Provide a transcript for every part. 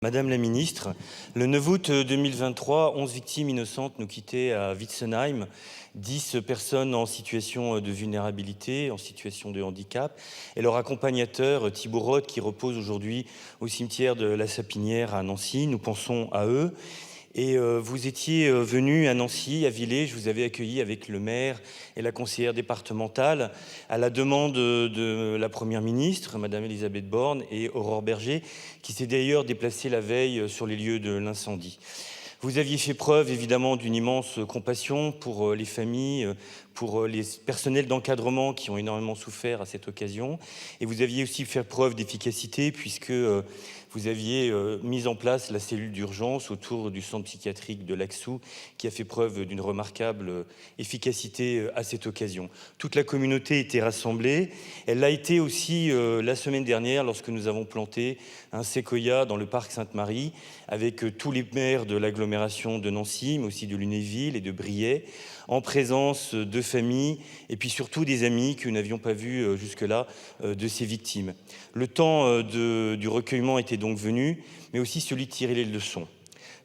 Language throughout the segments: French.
Madame la ministre, le 9 août 2023, 11 victimes innocentes nous quittaient à Witzenheim, 10 personnes en situation de vulnérabilité, en situation de handicap, et leur accompagnateur Thibaut Roth, qui repose aujourd'hui au cimetière de la Sapinière à Nancy. Nous pensons à eux. Et vous étiez venu à Nancy, à Villers, je vous avais accueilli avec le maire et la conseillère départementale à la demande de la Première ministre, Madame Elisabeth Borne, et Aurore Bergé, qui s'est d'ailleurs déplacée la veille sur les lieux de l'incendie. Vous aviez fait preuve évidemment d'une immense compassion pour les familles, pour les personnels d'encadrement qui ont énormément souffert à cette occasion. Et vous aviez aussi fait preuve d'efficacité puisque vous aviez mis en place la cellule d'urgence autour du centre psychiatrique de Laxou, qui a fait preuve d'une remarquable efficacité à cette occasion. Toute la communauté était rassemblée. Elle l'a été aussi la semaine dernière lorsque nous avons planté un séquoia dans le parc Sainte-Marie avec tous les maires de l'agglomération de Nancy, mais aussi de Lunéville et de Briey, en présence de familles et puis surtout des amis que nous n'avions pas vus jusque-là de ces victimes. Le temps du recueillement était donc venu, mais aussi celui de tirer les leçons.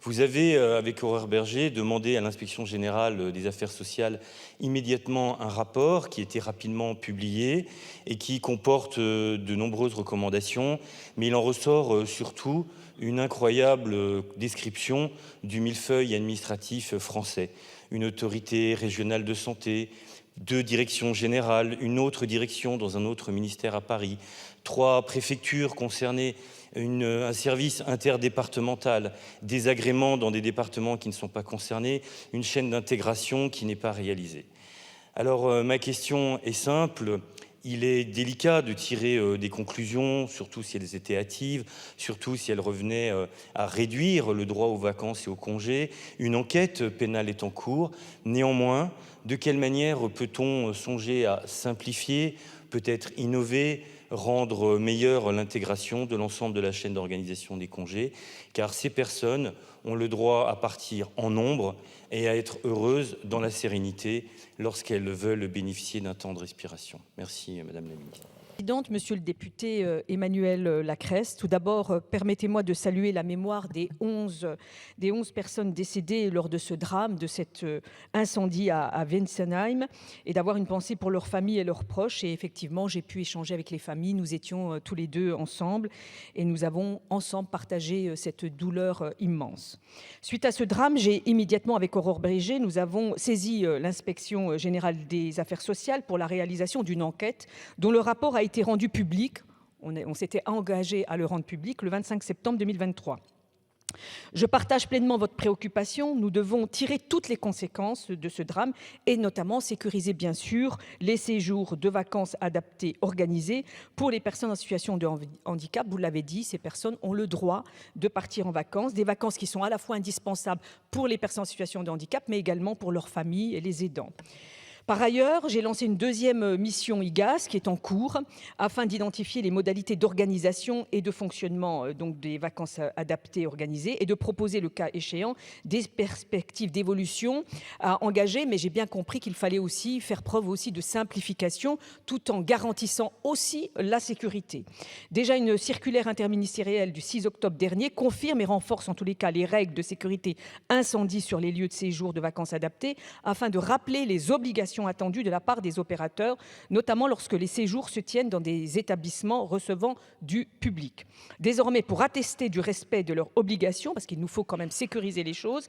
Vous avez, avec Aurore Bergé, demandé à l'Inspection générale des affaires sociales immédiatement un rapport qui était rapidement publié et qui comporte de nombreuses recommandations, mais il en ressort surtout une incroyable description du millefeuille administratif français. Une autorité régionale de santé, 2 directions générales, une autre direction dans un autre ministère à Paris, 3 préfectures concernées, un service interdépartemental, des agréments dans des départements qui ne sont pas concernés, une chaîne d'intégration qui n'est pas réalisée. Alors ma question est simple. Il est délicat de tirer des conclusions, surtout si elles étaient hâtives, surtout si elles revenaient à réduire le droit aux vacances et aux congés. Une enquête pénale est en cours. Néanmoins, de quelle manière peut-on songer à simplifier, peut-être innover, rendre meilleure l'intégration de l'ensemble de la chaîne d'organisation des congés, car ces personnes ont le droit à partir en nombre et à être heureuses dans la sérénité lorsqu'elles veulent bénéficier d'un temps de respiration. Merci, Madame la Ministre. Monsieur le député Emmanuel Lacresse, tout d'abord, permettez-moi de saluer la mémoire des 11 personnes décédées lors de ce drame, de cet incendie à Witzenheim, et d'avoir une pensée pour leurs familles et leurs proches. Et effectivement, j'ai pu échanger avec les familles. Nous étions tous les deux ensemble et nous avons ensemble partagé cette douleur immense. Suite à ce drame, j'ai immédiatement, avec Aurore Bergé, nous avons saisi l'Inspection générale des affaires sociales pour la réalisation d'une enquête dont le rapport a été rendu public. On s'était engagé à le rendre public le 25 septembre 2023. Je partage pleinement votre préoccupation. Nous devons tirer toutes les conséquences de ce drame et notamment sécuriser bien sûr les séjours de vacances adaptés organisés pour les personnes en situation de handicap. Vous l'avez dit, ces personnes ont le droit de partir en vacances, des vacances qui sont à la fois indispensables pour les personnes en situation de handicap, mais également pour leurs familles et les aidants. Par ailleurs, j'ai lancé une deuxième mission IGAS qui est en cours afin d'identifier les modalités d'organisation et de fonctionnement donc des vacances adaptées organisées et de proposer le cas échéant des perspectives d'évolution à engager. Mais j'ai bien compris qu'il fallait aussi faire preuve aussi de simplification tout en garantissant aussi la sécurité. Déjà, une circulaire interministérielle du 6 octobre dernier confirme et renforce en tous les cas les règles de sécurité incendie sur les lieux de séjour de vacances adaptés afin de rappeler les obligations attendues de la part des opérateurs, notamment lorsque les séjours se tiennent dans des établissements recevant du public. Désormais, pour attester du respect de leurs obligations, parce qu'il nous faut quand même sécuriser les choses,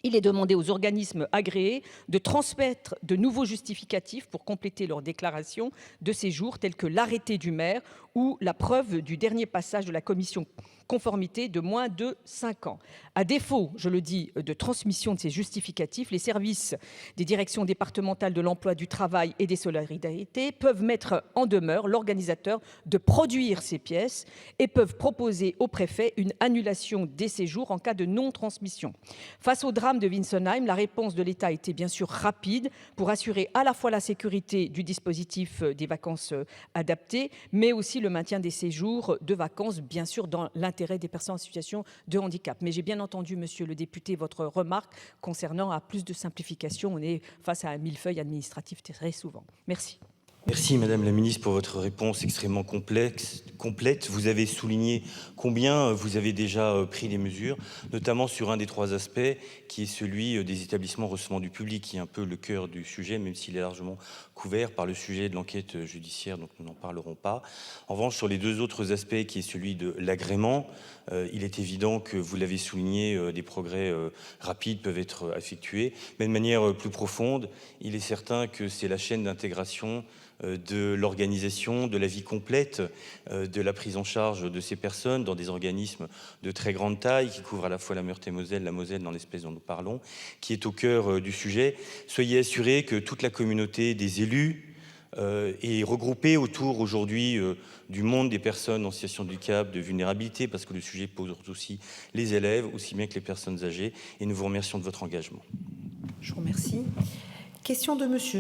il est demandé aux organismes agréés de transmettre de nouveaux justificatifs pour compléter leur déclaration de séjour, tels que l'arrêté du maire ou la preuve du dernier passage de la commission conformité de moins de 5 ans. À défaut, je le dis, de transmission de ces justificatifs, les services des directions départementales de l'emploi, du travail et des solidarités peuvent mettre en demeure l'organisateur de produire ces pièces et peuvent proposer au préfet une annulation des séjours en cas de non-transmission. Face au drame de Witzenheim, la réponse de l'État était bien sûr rapide pour assurer à la fois la sécurité du dispositif des vacances adaptées, mais aussi le maintien des séjours de vacances, bien sûr dans l'intérêt des personnes en situation de handicap. Mais j'ai bien entendu, monsieur le député, votre remarque concernant à plus de simplification. On est face à un millefeuille administratif très souvent. Merci. Merci Madame la Ministre pour votre réponse extrêmement complète. Vous avez souligné combien vous avez déjà pris des mesures, notamment sur un des 3 aspects, qui est celui des établissements recevant du public, qui est un peu le cœur du sujet, même s'il est largement couvert par le sujet de l'enquête judiciaire, donc nous n'en parlerons pas. En revanche, sur les 2 autres aspects, qui est celui de l'agrément, il est évident que, vous l'avez souligné, des progrès rapides peuvent être effectués, mais de manière plus profonde, il est certain que c'est la chaîne d'intégration de l'organisation, de la vie complète, de la prise en charge de ces personnes dans des organismes de très grande taille qui couvrent à la fois la Meurthe-et-Moselle, la Moselle dans l'espèce dont nous parlons, qui est au cœur du sujet. Soyez assurés que toute la communauté des élus est regroupée autour aujourd'hui du monde des personnes en situation de handicap, de vulnérabilité, parce que le sujet pose aussi les élèves, aussi bien que les personnes âgées, et nous vous remercions de votre engagement. Je vous remercie. Question de monsieur